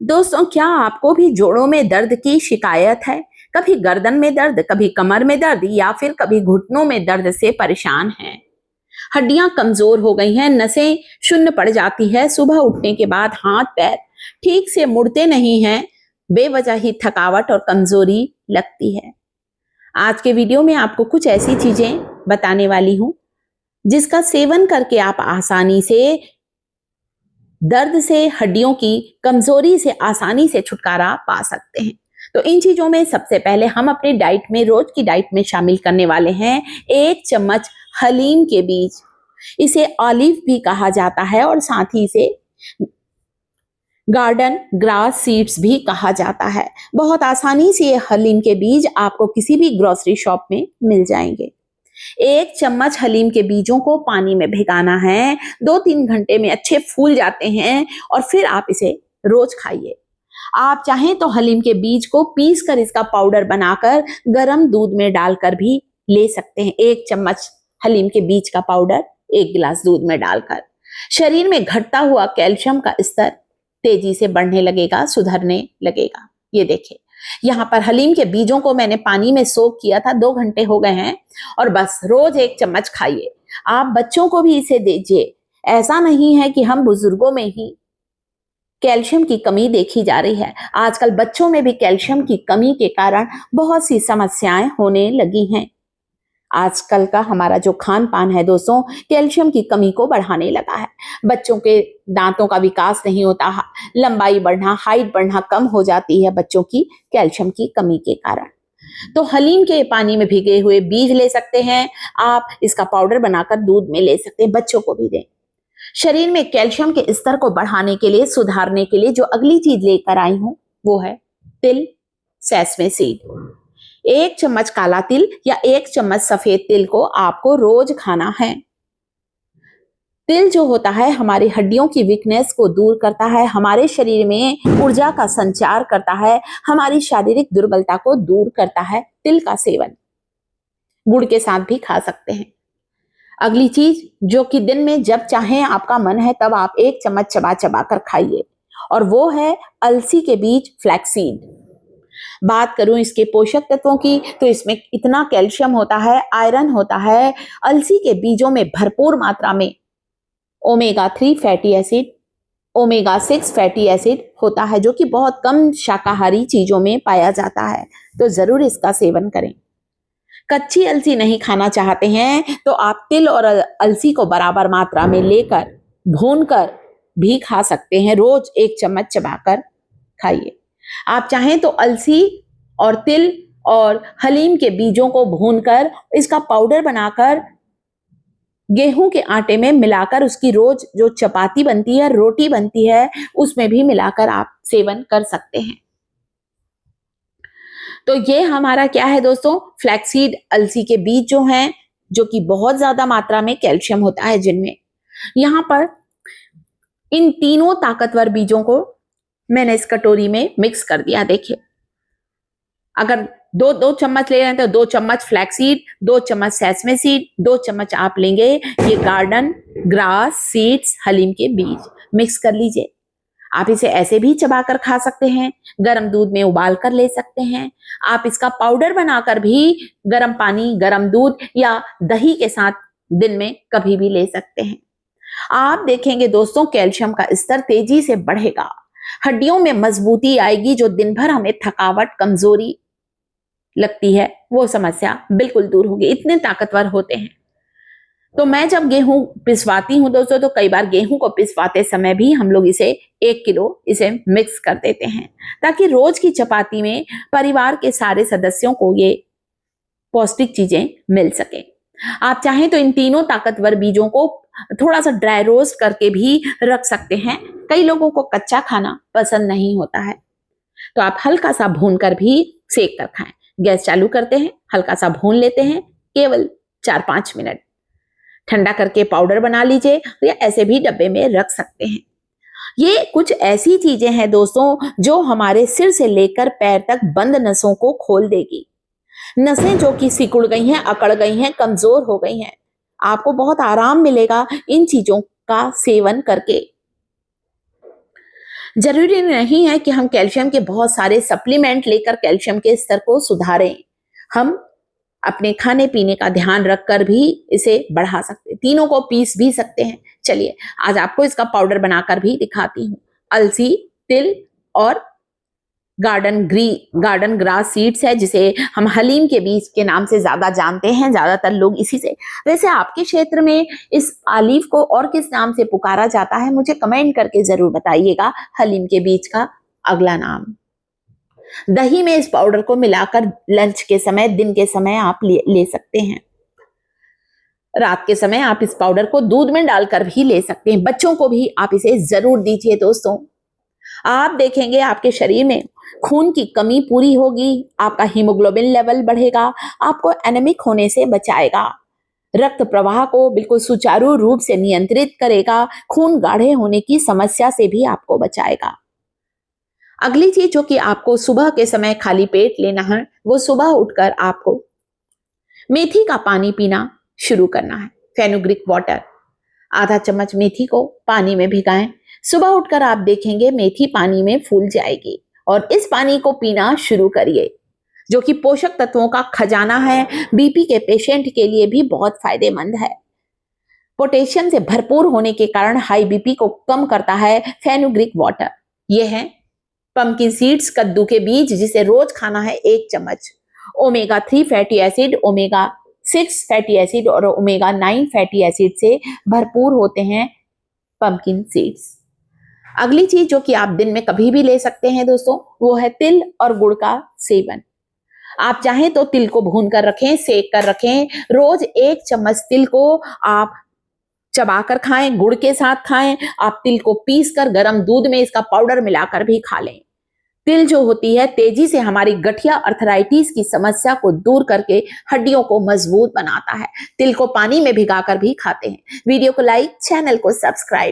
दोस्तों, क्या आपको भी जोड़ों में दर्द की शिकायत है? कभी गर्दन में दर्द, कभी कमर में दर्द या फिर कभी घुटनों में दर्द से परेशान हैं? हड्डियां कमजोर हो गई हैं, नसें शून्य पड़ जाती है, सुबह उठने के बाद हाथ पैर ठीक से मुड़ते नहीं हैं, बेवजह ही थकावट और कमजोरी लगती है। आज के वीडियो में आपको कुछ ऐसी चीजें बताने वाली हूं जिसका सेवन करके आप आसानी से दर्द से, हड्डियों की कमजोरी से आसानी से छुटकारा पा सकते हैं। तो इन चीजों में सबसे पहले हम अपनी डाइट में, रोज की डाइट में शामिल करने वाले हैं 1 चम्मच हलीम के बीज। इसे ऑलिव भी कहा जाता है और साथ ही इसे गार्डन ग्रास सीड्स भी कहा जाता है। बहुत आसानी से ये हलीम के बीज आपको किसी भी ग्रोसरी शॉप में मिल जाएंगे। 1 चम्मच हलीम के बीजों को पानी में भिगाना है। 2-3 घंटे में अच्छे फूल जाते हैं और फिर आप इसे रोज खाइए। आप चाहें तो हलीम के बीज को पीस कर इसका पाउडर बनाकर गर्म दूध में डालकर भी ले सकते हैं। 1 चम्मच हलीम के बीज का पाउडर 1 गिलास दूध में डालकर शरीर में घटता हुआ कैल्शियम का स्तर तेजी से बढ़ने लगेगा, सुधरने लगेगा। ये देखिए, यहाँ पर हलीम के बीजों को मैंने पानी में सोक किया था, 2 घंटे हो गए हैं और बस रोज 1 चम्मच खाइए। आप बच्चों को भी इसे दीजिए। ऐसा नहीं है कि हम बुजुर्गों में ही कैल्शियम की कमी देखी जा रही है। आजकल बच्चों में भी कैल्शियम की कमी के कारण बहुत सी समस्याएं होने लगी हैं। आजकल का हमारा जो खान पान है दोस्तों, कैल्शियम की कमी को बढ़ाने लगा है। बच्चों के दांतों का विकास नहीं होता, लंबाई बढ़ना, हाइट बढ़ना कम हो जाती है बच्चों की कैल्शियम की कमी के कारण। तो हलीम के पानी में भिगे हुए बीज ले सकते हैं आप, इसका पाउडर बनाकर दूध में ले सकते हैं, बच्चों को भी दें। शरीर में कैल्शियम के स्तर को बढ़ाने के लिए, सुधारने के लिए जो अगली चीज लेकर आई हूं वो है तिल, सेसमे सीड। 1 चम्मच काला तिल या 1 चम्मच सफेद तिल को आपको रोज खाना है। तिल जो होता है हमारी हड्डियों की वीकनेस को दूर करता है, हमारे शरीर में ऊर्जा का संचार करता है, हमारी शारीरिक दुर्बलता को दूर करता है। तिल का सेवन गुड़ के साथ भी खा सकते हैं। अगली चीज जो कि दिन में जब चाहें, आपका मन है तब आप 1 चम्मच चबा चबा कर खाइए, और वो है अलसी के बीज, फ्लैक्सीड। बात करूं इसके पोषक तत्वों की तो इसमें इतना कैल्शियम होता है, आयरन होता है। अलसी के बीजों में भरपूर मात्रा में omega 3 fatty acid, omega 6 fatty acid होता है, जो कि बहुत कम शाकाहारी चीजों में पाया जाता है। तो जरूर इसका सेवन करें। कच्ची अलसी नहीं खाना चाहते हैं तो आप तिल और अलसी को बराबर मात्रा में लेकर भूनकर भी खा सकते हैं। रोज 1 चम्मच चबाकर खाइए। आप चाहें तो अलसी और तिल और हलीम के बीजों को भूनकर इसका पाउडर बनाकर गेहूं के आटे में मिलाकर उसकी रोज जो चपाती बनती है, रोटी बनती है, उसमें भी मिलाकर आप सेवन कर सकते हैं। तो ये हमारा क्या है दोस्तों, फ्लैक्सीड, अलसी के बीज जो हैं, जो कि बहुत ज्यादा मात्रा में कैल्शियम होता है जिनमें। यहां पर इन तीनों ताकतवर बीजों को मैंने इस कटोरी में मिक्स कर दिया। देखिए, अगर 2 चम्मच ले रहे हैं तो 2 चम्मच फ्लैक्सीड, 2 चम्मच सेसमे सीड, 2 चम्मच आप लेंगे ये गार्डन ग्रास सीड्स, हलीम के बीज। मिक्स कर लीजिए। आप इसे ऐसे भी चबाकर खा सकते हैं, गर्म दूध में उबाल कर ले सकते हैं। आप इसका पाउडर बनाकर भी गर्म पानी, गर्म दूध या दही के साथ दिन में कभी भी ले सकते हैं। आप देखेंगे दोस्तों, कैल्शियम का स्तर तेजी से बढ़ेगा, हड्डियों में मजबूती आएगी। जो दिन भर हमें थकावट, कमजोरी लगती है, वो समस्या बिल्कुल दूर होगी। इतने ताकतवर होते हैं। तो मैं जब गेहूं पिसवाती हूं दोस्तों, तो कई बार गेहूं को पिसवाते समय भी हम लोग इसे 1 किलो इसे मिक्स कर देते हैं, ताकि रोज की चपाती में परिवार के सारे सदस्यों को ये पौष्टिक चीजें मिल सके। आप चाहें तो इन तीनों ताकतवर बीजों को थोड़ा सा ड्राई रोस्ट करके भी रख सकते हैं। कई लोगों को कच्चा खाना पसंद नहीं होता है, तो आप हल्का सा भून कर भी सेक कर खाएं। गैस चालू करते हैं, हल्का सा भून लेते हैं, केवल 4-5 मिनट। ठंडा करके पाउडर बना लीजिए या ऐसे भी डब्बे में रख सकते हैं। ये कुछ ऐसी चीजें हैं दोस्तों जो हमारे सिर से लेकर पैर तक बंद नसों को खोल देगी। नसें जो कि सिकुड़ गई हैं, अकड़ गई हैं, कमजोर हो गई हैं, आपको बहुत आराम मिलेगा इन चीजों का सेवन करके। जरूरी नहीं है कि हम कैल्शियम के बहुत सारे सप्लीमेंट लेकर कैल्शियम के स्तर को सुधारें। हम अपने खाने पीने का ध्यान रखकर भी इसे बढ़ा सकते हैं। तीनों को पीस भी सकते हैं। चलिए आज आपको इसका पाउडर बनाकर भी दिखाती हूँ। अलसी, तिल और गार्डन ग्रास सीड्स है, जिसे हम हलीम के बीज के नाम से ज्यादा जानते हैं, ज्यादातर लोग इसी से। वैसे आपके क्षेत्र में इस ऑलिव को और किस नाम से पुकारा जाता है, मुझे कमेंट करके जरूर बताइएगा। हलीम के बीज का अगला नाम। दही में इस पाउडर को मिलाकर लंच के समय, दिन के समय आप ले सकते हैं। रात के समय आप इस पाउडर को दूध में डालकर भी ले सकते हैं। बच्चों को भी आप इसे जरूर दीजिए दोस्तों। आप देखेंगे आपके शरीर में खून की कमी पूरी होगी, आपका हीमोग्लोबिन लेवल बढ़ेगा, आपको एनीमिक होने से बचाएगा, रक्त प्रवाह को बिल्कुल सुचारू रूप से नियंत्रित करेगा, खून गाढ़े होने की समस्या से भी आपको बचाएगा। अगली चीज जो कि आपको सुबह के समय खाली पेट लेना है, वो सुबह उठकर आपको मेथी का पानी पीना शुरू करना है। फेनुग्रीक वाटर, आधा चम्मच मेथी को पानी में भिगाएं। सुबह उठकर आप देखेंगे मेथी पानी में फूल जाएगी और इस पानी को पीना शुरू करिए, जो कि पोषक तत्वों का खजाना है। बीपी के पेशेंट के लिए भी बहुत फायदेमंद है। पोटेशियम से भरपूर होने के कारण हाई बीपी को कम करता है फेनुग्रीक वाटर। यह है पंपकिन सीड्स, कद्दू के बीज, जिसे रोज खाना है 1 चम्मच। Omega 3 fatty acid, omega 6 fatty acid और ओमेगा 9 फैटी एसिड से भरपूर होते हैं पंपकिन सीड्स। अगली चीज जो कि आप दिन में कभी भी ले सकते हैं दोस्तों, वो है तिल और गुड़ का सेवन। आप चाहें तो तिल को भून कर रखें, सेक कर रखें। रोज 1 चम्मच तिल को आप चबाकर खाएं, गुड़ के साथ खाएं। आप तिल को पीस कर गर्म दूध में इसका पाउडर मिलाकर भी खा लें। तिल जो होती है तेजी से हमारी गठिया अर्थराइटिस की समस्या को दूर करके हड्डियों को मजबूत बनाता है। तिल को पानी में भिगाकर भी खाते हैं। वीडियो को लाइक, चैनल को सब्सक्राइब।